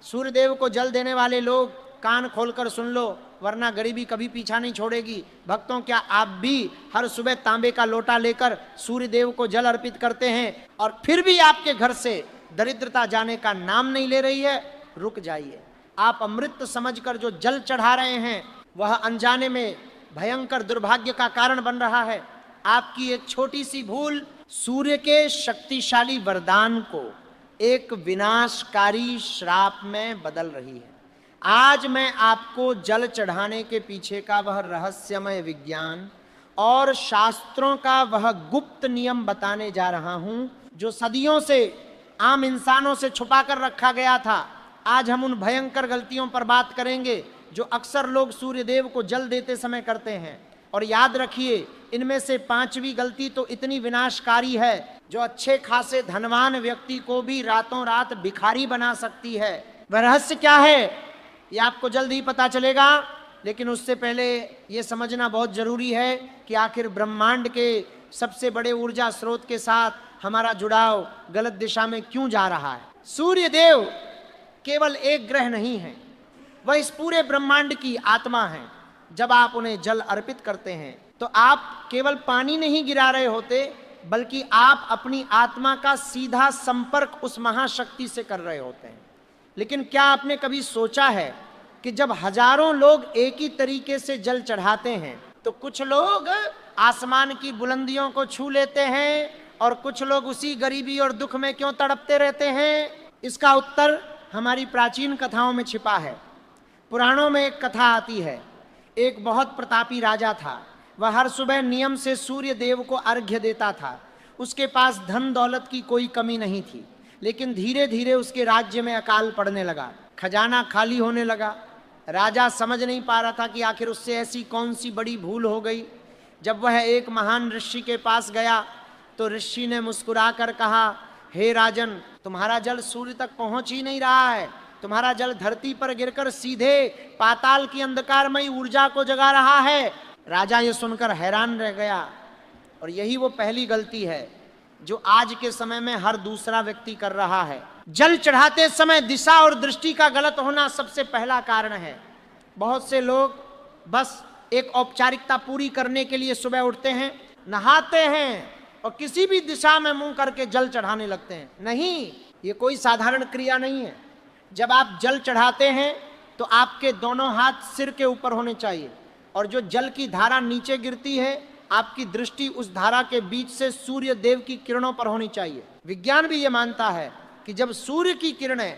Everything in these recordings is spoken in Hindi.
सूर्यदेव को जल देने वाले लोग कान खोलकर सुन लो, वरना गरीबी कभी पीछा नहीं छोड़ेगी। भक्तों, क्या आप भी हर सुबह तांबे का लोटा लेकर सूर्यदेव को जल अर्पित करते हैं और फिर भी आपके घर से दरिद्रता जाने का नाम नहीं ले रही है? रुक जाइए। आप अमृत समझकर जो जल चढ़ा रहे हैं वह अनजाने में भयंकर दुर्भाग्य का कारण बन रहा है। आपकी एक छोटी सी भूल सूर्य के शक्तिशाली वरदान को एक विनाशकारी श्राप में बदल रही है। आज मैं आपको जल चढ़ाने के पीछे का वह रहस्यमय विज्ञान और शास्त्रों का वह गुप्त नियम बताने जा रहा हूं, जो सदियों से आम इंसानों से छुपा कर रखा गया था। आज हम उन भयंकर गलतियों पर बात करेंगे जो अक्सर लोग सूर्यदेव को जल देते समय करते हैं। और याद रखिए, इनमें से 5वीं गलती तो इतनी विनाशकारी है जो अच्छे खासे धनवान व्यक्ति को भी रातों रात भिखारी बना सकती है। वह रहस्य क्या है, ये आपको जल्द ही पता चलेगा, लेकिन उससे पहले ये समझना बहुत जरूरी है कि आखिर ब्रह्मांड के सबसे बड़े ऊर्जा स्रोत के साथ हमारा जुड़ाव गलत दिशा में क्यों जा रहा है। सूर्यदेव केवल एक ग्रह नहीं है, वह इस पूरे ब्रह्मांड की आत्मा है। जब आप उन्हें जल अर्पित करते हैं तो आप केवल पानी नहीं गिरा रहे होते, बल्कि आप अपनी आत्मा का सीधा संपर्क उस महाशक्ति से कर रहे होते हैं। लेकिन क्या आपने कभी सोचा है कि जब हजारों लोग एक ही तरीके से जल चढ़ाते हैं तो कुछ लोग आसमान की बुलंदियों को छू लेते हैं और कुछ लोग उसी गरीबी और दुख में क्यों तड़पते रहते हैं? इसका उत्तर हमारी प्राचीन कथाओं में छिपा है। पुराणों में एक कथा आती है, एक बहुत प्रतापी राजा था। वह हर सुबह नियम से सूर्य देव को अर्घ्य देता था। उसके पास धन दौलत की कोई कमी नहीं थी, लेकिन धीरे धीरे उसके राज्य में अकाल पड़ने लगा, खजाना खाली होने लगा। राजा समझ नहीं पा रहा था कि आखिर उससे ऐसी कौन सी बड़ी भूल हो गई। जब वह एक महान ऋषि के पास गया तो ऋषि ने मुस्कुरा कर कहा, हे राजन, तुम्हारा जल सूर्य तक पहुंच ही नहीं रहा है। तुम्हारा जल धरती पर गिरकर सीधे पाताल की अंधकारमयी ऊर्जा को जगा रहा है। राजा ये सुनकर हैरान रह गया। और यही वो पहली गलती है जो आज के समय में हर दूसरा व्यक्ति कर रहा है। जल चढ़ाते समय दिशा और दृष्टि का गलत होना सबसे पहला कारण है। बहुत से लोग बस एक औपचारिकता पूरी करने के लिए सुबह उठते हैं, नहाते हैं और किसी भी दिशा में मुंह करके जल चढ़ाने लगते हैं। नहीं, ये कोई साधारण क्रिया नहीं है। जब आप जल चढ़ाते हैं तो आपके दोनों हाथ सिर के ऊपर होने चाहिए और जो जल की धारा नीचे गिरती है, आपकी दृष्टि उस धारा के बीच से सूर्य देव की किरणों पर होनी चाहिए। विज्ञान भी ये मानता है कि जब सूर्य की किरणें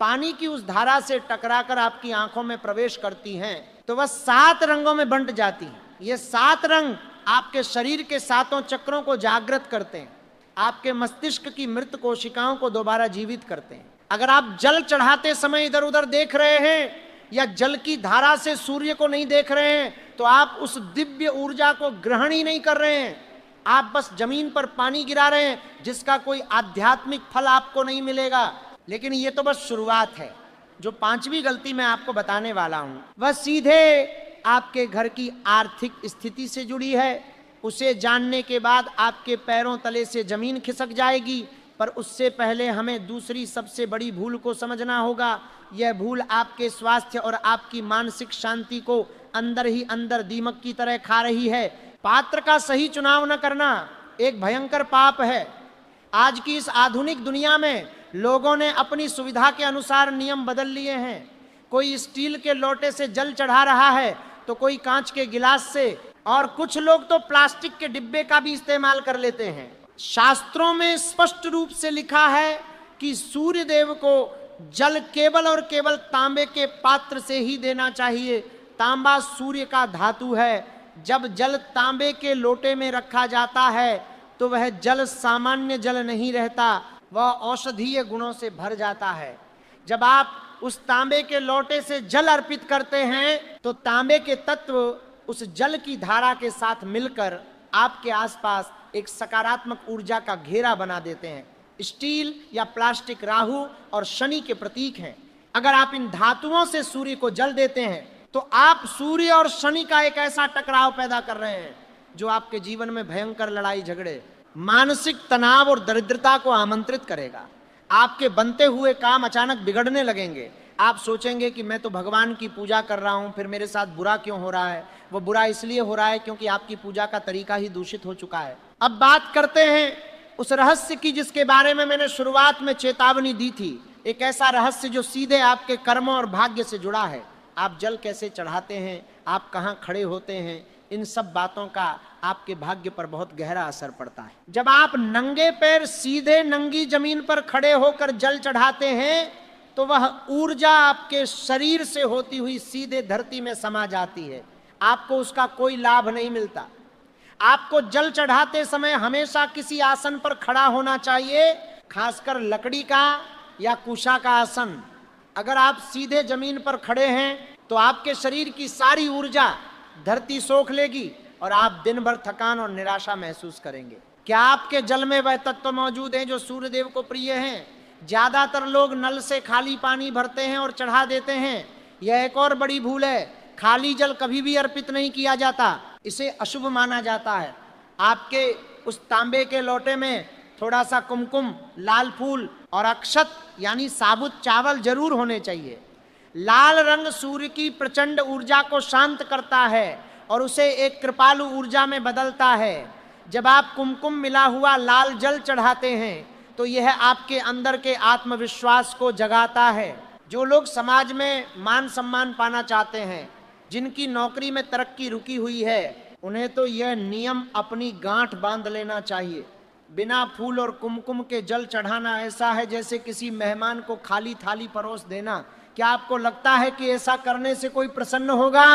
पानी की उस धारा से टकराकर आपकी आंखों में प्रवेश करती हैं तो वह 7 रंगों में बंट जाती हैं। ये 7 रंग आपके शरीर के 7 चक्रों को जागृत करते हैं, आपके मस्तिष्क की मृत कोशिकाओं को दोबारा जीवित करते हैं। अगर आप जल चढ़ाते समय इधर उधर देख रहे हैं या जल की धारा से सूर्य को नहीं देख रहे हैं तो आप उस दिव्य ऊर्जा को ग्रहण ही नहीं कर रहे हैं। आप बस जमीन पर पानी गिरा रहे हैं जिसका कोई आध्यात्मिक फल आपको नहीं मिलेगा। लेकिन ये तो बस शुरुआत है। जो 5वीं गलती मैं आपको बताने वाला हूं वह सीधे आपके घर की आर्थिक स्थिति से जुड़ी है। उसे जानने के बाद आपके पैरों तले से जमीन खिसक जाएगी। पर उससे पहले हमें दूसरी सबसे बड़ी भूल को समझना होगा। यह भूल आपके स्वास्थ्य और आपकी मानसिक शांति को अंदर ही अंदर दीमक की तरह खा रही है। पात्र का सही चुनाव न करना एक भयंकर पाप है। आज की इस आधुनिक दुनिया में लोगों ने अपनी सुविधा के अनुसार नियम बदल लिए हैं। कोई स्टील के लोटे से जल चढ़ा रहा है तो कोई कांच के गिलास से, और कुछ लोग तो प्लास्टिक के डिब्बे का भी इस्तेमाल कर लेते हैं। शास्त्रों में स्पष्ट रूप से लिखा है कि सूर्य देव को जल केवल और केवल तांबे के पात्र से ही देना चाहिए। तांबा सूर्य का धातु है। जब जल तांबे के लोटे में रखा जाता है तो वह जल सामान्य जल नहीं रहता, वह औषधीय गुणों से भर जाता है। जब आप उस तांबे के लोटे से जल अर्पित करते हैं तो तांबे के तत्व उस जल की धारा के साथ मिलकर आपके आसपास एक सकारात्मक ऊर्जा का घेरा बना देते हैं। स्टील या प्लास्टिक राहु और शनि के प्रतीक हैं। अगर आप इन धातुओं से सूर्य को जल देते हैं तो आप सूर्य और शनि का एक ऐसा टकराव पैदा कर रहे हैं जो आपके जीवन में भयंकर लड़ाई झगड़े, मानसिक तनाव और दरिद्रता को आमंत्रित करेगा। आपके बनते हुए काम अचानक बिगड़ने लगेंगे। आप सोचेंगे कि मैं तो भगवान की पूजा कर रहा हूं, फिर मेरे साथ बुरा क्यों हो रहा है। वो बुरा इसलिए हो रहा है क्योंकि आपकी पूजा का तरीका ही दूषित हो चुका है। अब बात करते हैं उस रहस्य की जिसके बारे में मैंने शुरुआत में चेतावनी दी थी। एक ऐसा रहस्य जो सीधे आपके कर्मों और भाग्य से जुड़ा है। आप जल कैसे चढ़ाते हैं, आप कहाँ खड़े होते हैं, इन सब बातों का आपके भाग्य पर बहुत गहरा असर पड़ता है। जब आप नंगे पैर सीधे नंगी जमीन पर खड़े होकर जल चढ़ाते हैं तो वह ऊर्जा आपके शरीर से होती हुई सीधे धरती में समा जाती है, आपको उसका कोई लाभ नहीं मिलता। आपको जल चढ़ाते समय हमेशा किसी आसन पर खड़ा होना चाहिए, खासकर लकड़ी का या कुशा का आसन। अगर आप सीधे जमीन पर खड़े हैं तो आपके शरीर की सारी ऊर्जा धरती सोख लेगी और आप दिन भर थकान और निराशा महसूस करेंगे। क्या आपके जल में वह तत्व मौजूद हैं जो सूर्यदेव को प्रिय हैं? ज्यादातर लोग नल से खाली पानी भरते हैं और चढ़ा देते हैं। यह एक और बड़ी भूल है। खाली जल कभी भी अर्पित नहीं किया जाता, इसे अशुभ माना जाता है। आपके उस तांबे के लोटे में थोड़ा सा कुमकुम, लाल फूल और अक्षत यानी साबुत चावल जरूर होने चाहिए। लाल रंग सूर्य की प्रचंड ऊर्जा को शांत करता है और उसे एक कृपालु ऊर्जा में बदलता है। जब आप कुमकुम मिला हुआ लाल जल चढ़ाते हैं तो यह आपके अंदर के आत्मविश्वास को जगाता है। जो लोग समाज में मान सम्मान पाना चाहते हैं, जिनकी नौकरी में तरक्की रुकी हुई है, उन्हें तो यह नियम अपनी गांठ बांध लेना चाहिए। बिना फूल और कुमकुम के जल चढ़ाना ऐसा है जैसे किसी मेहमान को खाली थाली परोस देना। क्या आपको लगता है कि ऐसा करने से कोई प्रसन्न होगा?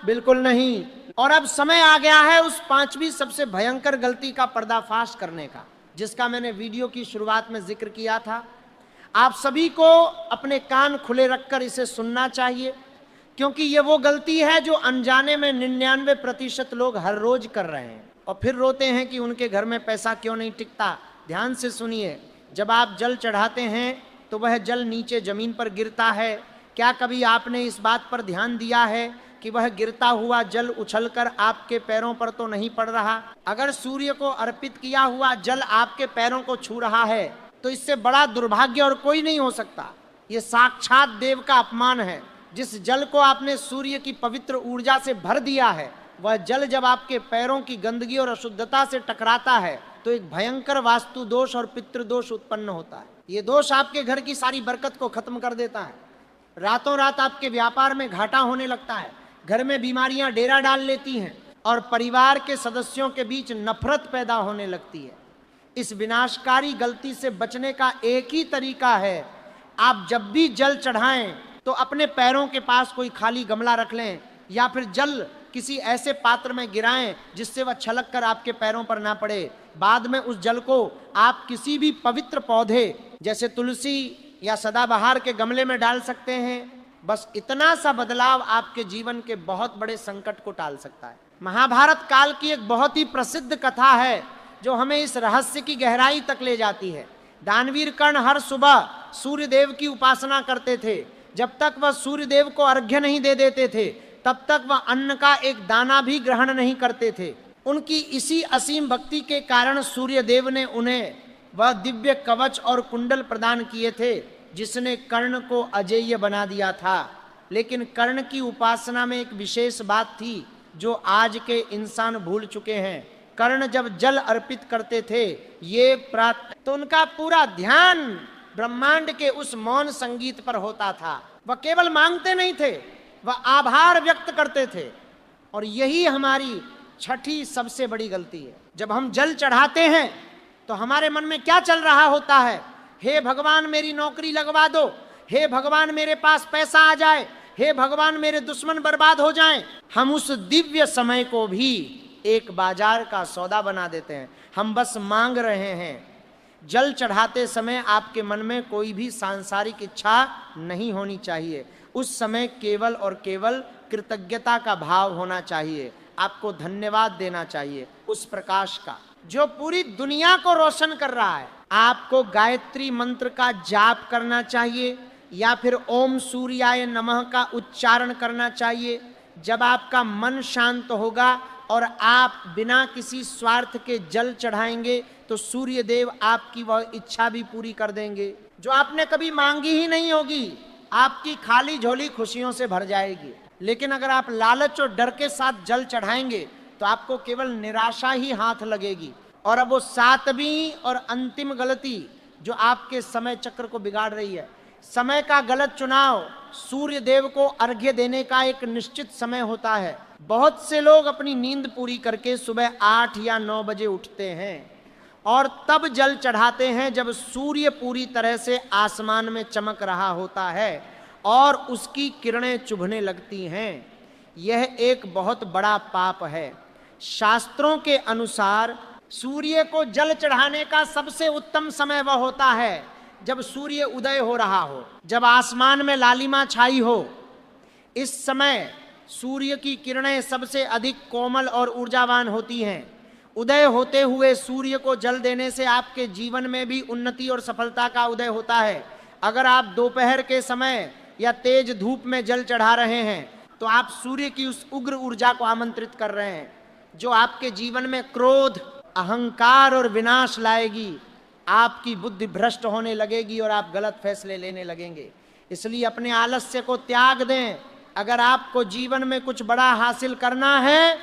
बिल्कुल नहीं। और अब समय आ गया है उस पांचवी सबसे भयंकर गलती का पर्दाफाश करने का, जिसका मैंने वीडियो की शुरुआत में जिक्र किया था। आप सभी को अपने कान खुले रखकर इसे सुनना चाहिए, क्योंकि ये वो गलती है जो अनजाने में 99% लोग हर रोज कर रहे हैं और फिर रोते हैं कि उनके घर में पैसा क्यों नहीं टिकता। ध्यान से सुनिए, जब आप जल चढ़ाते हैं तो वह जल नीचे जमीन पर गिरता है। क्या कभी आपने इस बात पर ध्यान दिया है कि वह गिरता हुआ जल उछलकर आपके पैरों पर तो नहीं पड़ रहा? अगर सूर्य को अर्पित किया हुआ जल आपके पैरों को छू रहा है तो इससे बड़ा दुर्भाग्य और कोई नहीं हो सकता। ये साक्षात देव का अपमान है। जिस जल को आपने सूर्य की पवित्र ऊर्जा से भर दिया है, वह जल जब आपके पैरों की गंदगी और अशुद्धता से टकराता है तो एक भयंकर वास्तु दोष और पितृदोष उत्पन्न होता है। ये दोष आपके घर की सारी बरकत को खत्म कर देता है। रातों रात आपके व्यापार में घाटा होने लगता है, घर में बीमारियां डेरा डाल लेती हैं और परिवार के सदस्यों के बीच नफरत पैदा होने लगती है। इस विनाशकारी गलती से बचने का एक ही तरीका है, आप जब भी जल चढ़ाएं तो अपने पैरों के पास कोई खाली गमला रख लें या फिर जल किसी ऐसे पात्र में गिराएं जिससे वह छलक कर आपके पैरों पर ना पड़े। बाद में उस जल को आप किसी भी पवित्र पौधे जैसे तुलसी या सदाबहार के गमले में डाल सकते हैं। बस इतना सा बदलाव आपके जीवन के बहुत बड़े संकट को टाल सकता है। महाभारत काल की एक बहुत ही प्रसिद्ध कथा है जो हमें इस रहस्य की गहराई तक ले जाती है। दानवीर कर्ण हर सुबह सूर्य देव की उपासना करते थे। जब तक वह सूर्य देव को अर्घ्य नहीं दे देते थे तब तक वह अन्न का एक दाना भी ग्रहण नहीं करते थे। उनकी इसी असीम भक्ति के कारण सूर्य देव ने उन्हें वह दिव्य कवच और कुंडल प्रदान किए थे जिसने कर्ण को अजेय बना दिया था। लेकिन कर्ण की उपासना में एक विशेष बात थी जो आज के इंसान भूल चुके हैं। कर्ण जब जल अर्पित करते थे ये तो उनका पूरा ध्यान ब्रह्मांड के उस मौन संगीत पर होता था। वह केवल मांगते नहीं थे, वह आभार व्यक्त करते थे। और यही हमारी छठी सबसे बड़ी गलती है। जब हम जल चढ़ाते हैं तो हमारे मन में क्या चल रहा होता है? हे भगवान मेरी नौकरी लगवा दो, हे भगवान मेरे पास पैसा आ जाए, हे भगवान मेरे दुश्मन बर्बाद हो जाएं। हम उस दिव्य समय को भी एक बाजार का सौदा बना देते हैं। हम बस मांग रहे हैं। जल चढ़ाते समय आपके मन में कोई भी सांसारिक इच्छा नहीं होनी चाहिए। उस समय केवल और केवल कृतज्ञता का भाव होना चाहिए। आपको धन्यवाद देना चाहिए उस प्रकाश का जो पूरी दुनिया को रोशन कर रहा है। आपको गायत्री मंत्र का जाप करना चाहिए या फिर ओम सूर्याय नमः का उच्चारण करना चाहिए। जब आपका मन शांत होगा और आप बिना किसी स्वार्थ के जल चढ़ाएंगे तो सूर्य देव आपकी वह इच्छा भी पूरी कर देंगे। जो आपने कभी मांगी ही नहीं होगी, आपकी खाली झोली खुशियों से भर जाएगी। लेकिन अगर आप लालच और डर के साथ जल चढ़ाएंगे तो आपको केवल निराशा ही हाथ लगेगी। और अब वो सातवीं और अंतिम गलती जो आपके समय चक्र को बिगाड़ रही है, समय का गलत चुनाव। सूर्य देव को अर्घ्य देने का एक निश्चित समय होता है। बहुत से लोग अपनी नींद पूरी करके सुबह 8 या 9 बजे उठते हैं और तब जल चढ़ाते हैं जब सूर्य पूरी तरह से आसमान में चमक रहा होता है और उसकी किरणें चुभने लगती हैं। यह एक बहुत बड़ा पाप है। शास्त्रों के अनुसार सूर्य को जल चढ़ाने का सबसे उत्तम समय वह होता है जब सूर्य उदय हो रहा हो, जब आसमान में लालिमा छाई हो। इस समय सूर्य की किरणें सबसे अधिक कोमल और ऊर्जावान होती हैं। उदय होते हुए सूर्य को जल देने से आपके जीवन में भी उन्नति और सफलता का उदय होता है। अगर आप दोपहर के समय या तेज धूप में जल चढ़ा रहे हैं तो आप सूर्य की उस उग्र ऊर्जा को आमंत्रित कर रहे हैं जो आपके जीवन में क्रोध, अहंकार और विनाश लाएगी। आपकी बुद्धि भ्रष्ट होने लगेगी और आप गलत फैसले लेने लगेंगे। इसलिए अपने आलस्य को त्याग दें। अगर आपको जीवन में कुछ बड़ा हासिल करना है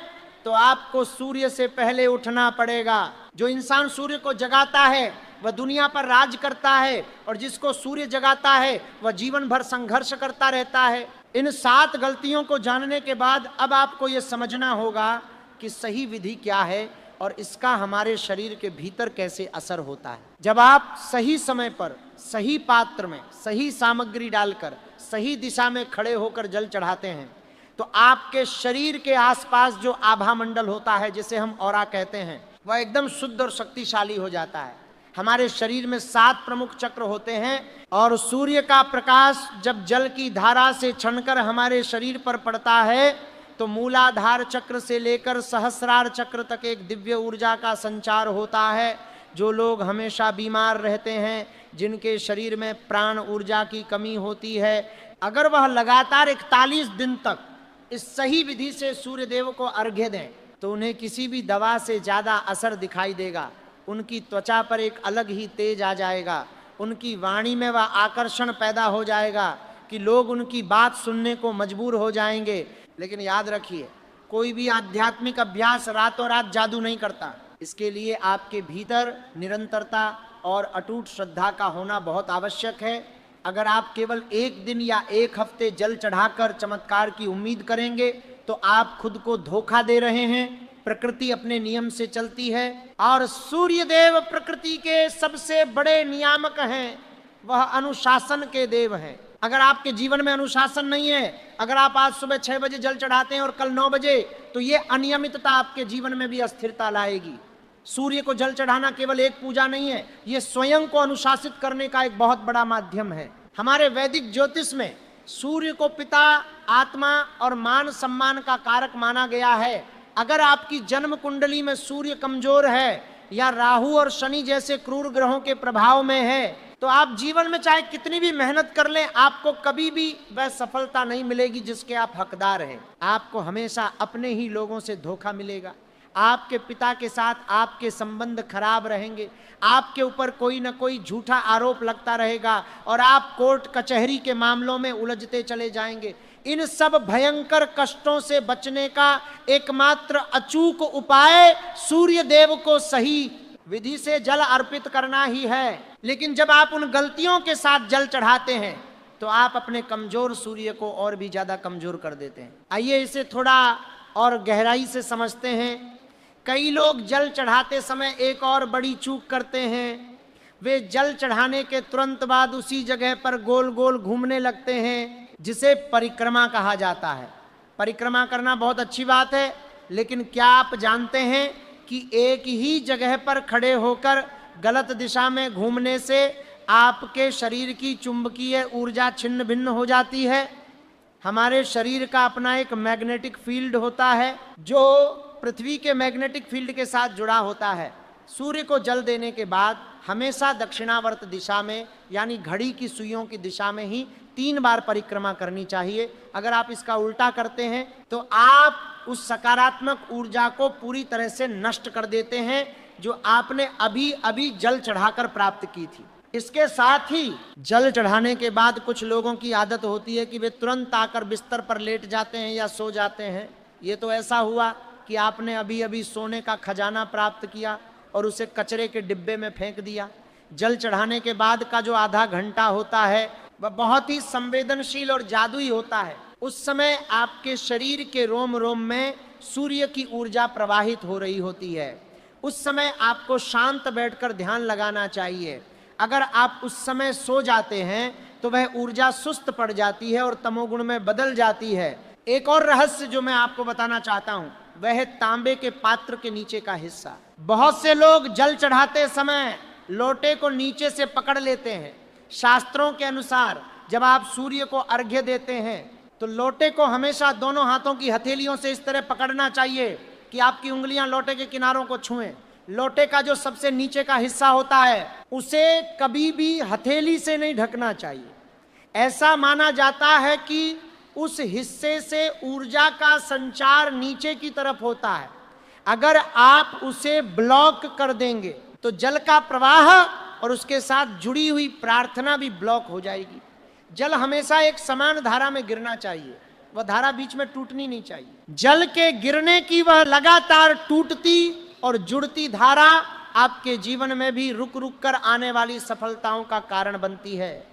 तो आपको सूर्य से पहले उठना पड़ेगा। जो इंसान सूर्य को जगाता है वह दुनिया पर राज करता है और जिसको सूर्य जगाता है वह जीवन भर संघर्ष करता रहता है। इन 7 गलतियों को जानने के बाद अब आपको यह समझना होगा कि सही विधि क्या है और इसका हमारे शरीर के भीतर कैसे असर होता है। जब आप सही समय पर, सही पात्र में, सही सामग्री डालकर, सही दिशा में खड़े होकर जल चढ़ाते हैं तो आपके शरीर के आसपास जो आभा मंडल होता है, जिसे हम ऑरा कहते हैं, वह एकदम शुद्ध और शक्तिशाली हो जाता है। हमारे शरीर में 7 प्रमुख चक्र होते हैं और सूर्य का प्रकाश जब जल की धारा से छनकर हमारे शरीर पर पड़ता है तो मूलाधार चक्र से लेकर सहस्रार चक्र तक एक दिव्य ऊर्जा का संचार होता है। जो लोग हमेशा बीमार रहते हैं, जिनके शरीर में प्राण ऊर्जा की कमी होती है, अगर वह लगातार 41 दिन तक इस सही विधि से सूर्य देव को अर्घ्य दें तो उन्हें किसी भी दवा से ज़्यादा असर दिखाई देगा। उनकी त्वचा पर एक अलग ही तेज आ जाएगा। उनकी वाणी में वह आकर्षण पैदा हो जाएगा कि लोग उनकी बात सुनने को मजबूर हो जाएंगे। लेकिन याद रखिए, कोई भी आध्यात्मिक अभ्यास रातों रात जादू नहीं करता। इसके लिए आपके भीतर निरंतरता और अटूट श्रद्धा का होना बहुत आवश्यक है। अगर आप केवल 1 दिन या 1 हफ्ते जल चढ़ाकर चमत्कार की उम्मीद करेंगे तो आप खुद को धोखा दे रहे हैं। प्रकृति अपने नियम से चलती है और सूर्य देव प्रकृति के सबसे बड़े नियामक हैं। वह अनुशासन के देव हैं। अगर आपके जीवन में अनुशासन नहीं है, अगर आप आज सुबह 6 बजे जल चढ़ाते हैं और कल 9 बजे, तो ये अनियमितता आपके जीवन में भी अस्थिरता लाएगी। सूर्य को जल चढ़ाना केवल एक पूजा नहीं है, ये स्वयं को अनुशासित करने का एक बहुत बड़ा माध्यम है। हमारे वैदिक ज्योतिष में सूर्य को पिता, आत्मा और मान सम्मान का कारक माना गया है। अगर आपकी जन्म कुंडली में सूर्य कमजोर है या राहु और शनि जैसे क्रूर ग्रहों के प्रभाव में है तो आप जीवन में चाहे कितनी भी मेहनत कर लें, आपको कभी भी वह सफलता नहीं मिलेगी जिसके आप हकदार हैं। आपको हमेशा अपने ही लोगों से धोखा मिलेगा। आपके पिता के साथ आपके संबंध खराब रहेंगे। आपके ऊपर कोई न कोई झूठा आरोप लगता रहेगा और आप कोर्ट कचहरी के मामलों में उलझते चले जाएंगे। इन सब भयंकर कष्टों से बचने का एकमात्र अचूक उपाय सूर्य देव को सही विधि से जल अर्पित करना ही है। लेकिन जब आप उन गलतियों के साथ जल चढ़ाते हैं तो आप अपने कमजोर सूर्य को और भी ज्यादा कमजोर कर देते हैं। आइए इसे थोड़ा और गहराई से समझते हैं। कई लोग जल चढ़ाते समय एक और बड़ी चूक करते हैं। वे जल चढ़ाने के तुरंत बाद उसी जगह पर गोल गोल घूमने लगते हैं, जिसे परिक्रमा कहा जाता है। परिक्रमा करना बहुत अच्छी बात है, लेकिन क्या आप जानते हैं कि एक ही जगह पर खड़े होकर गलत दिशा में घूमने से आपके शरीर की चुंबकीय ऊर्जा छिन्न भिन्न हो जाती है। हमारे शरीर का अपना एक मैग्नेटिक फील्ड होता है जो पृथ्वी के मैग्नेटिक फील्ड के साथ जुड़ा होता है। सूर्य को जल देने के बाद हमेशा दक्षिणावर्त दिशा में, यानी घड़ी की सुइयों की दिशा में ही 3 बार परिक्रमा करनी चाहिए। अगर आप इसका उल्टा करते हैं तो आप उस सकारात्मक ऊर्जा को पूरी तरह से नष्ट कर देते हैं जो आपने अभी अभी जल चढ़ाकर प्राप्त की थी। इसके साथ ही जल चढ़ाने के बाद कुछ लोगों की आदत होती है कि वे तुरंत आकर बिस्तर पर लेट जाते हैं या सो जाते हैं। ये तो ऐसा हुआ कि आपने अभी अभी सोने का खजाना प्राप्त किया और उसे कचरे के डिब्बे में फेंक दिया। जल चढ़ाने के बाद का जो आधा घंटा होता है वह बहुत ही संवेदनशील और जादुई होता है। उस समय आपके शरीर के रोम रोम में सूर्य की ऊर्जा प्रवाहित हो रही होती है। उस समय आपको शांत बैठकर ध्यान लगाना चाहिए। अगर आप उस समय सो जाते हैं तो वह ऊर्जा सुस्त पड़ जाती है और तमोगुण में बदल जाती है। एक और रहस्य जो मैं आपको बताना चाहता हूं वह है तांबे के पात्र के नीचे का हिस्सा। बहुत से लोग जल चढ़ाते समय लोटे को नीचे से पकड़ लेते हैं। शास्त्रों के अनुसार जब आप सूर्य को अर्घ्य देते हैं तो लोटे को हमेशा दोनों हाथों की हथेलियों से इस तरह पकड़ना चाहिए कि आपकी उंगलियां लोटे के किनारों को छुएं। लोटे का जो सबसे नीचे का हिस्सा होता है उसे कभी भी हथेली से नहीं ढकना चाहिए। ऐसा माना जाता है कि उस हिस्से से ऊर्जा का संचार नीचे की तरफ होता है। अगर आप उसे ब्लॉक कर देंगे तो जल का प्रवाह और उसके साथ जुड़ी हुई प्रार्थना भी ब्लॉक हो जाएगी। जल हमेशा एक समान धारा में गिरना चाहिए, वह धारा बीच में टूटनी नहीं चाहिए। जल के गिरने की वह लगातार टूटती और जुड़ती धारा आपके जीवन में भी रुक रुक कर आने वाली सफलताओं का कारण बनती है।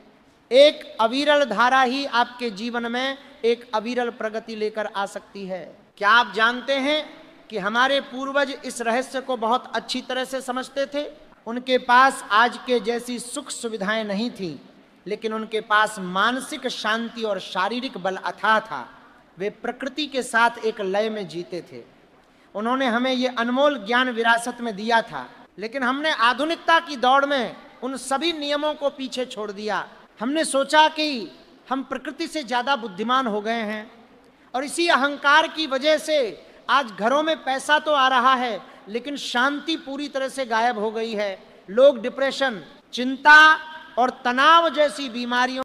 एक अविरल धारा ही आपके जीवन में एक अविरल प्रगति लेकर आ सकती है। क्या आप जानते हैं कि हमारे पूर्वज इस रहस्य को बहुत अच्छी तरह से समझते थे? उनके पास आज के जैसी सुख सुविधाएं नहीं थी, लेकिन उनके पास मानसिक शांति और शारीरिक बल अथाह था। वे प्रकृति के साथ एक लय में जीते थे। उन्होंने हमें ये अनमोल ज्ञान विरासत में दिया था, लेकिन हमने आधुनिकता की दौड़ में उन सभी नियमों को पीछे छोड़ दिया। हमने सोचा कि हम प्रकृति से ज्यादा बुद्धिमान हो गए हैं और इसी अहंकार की वजह से आज घरों में पैसा तो आ रहा है लेकिन शांति पूरी तरह से गायब हो गई है। लोग डिप्रेशन, चिंता और तनाव जैसी बीमारियों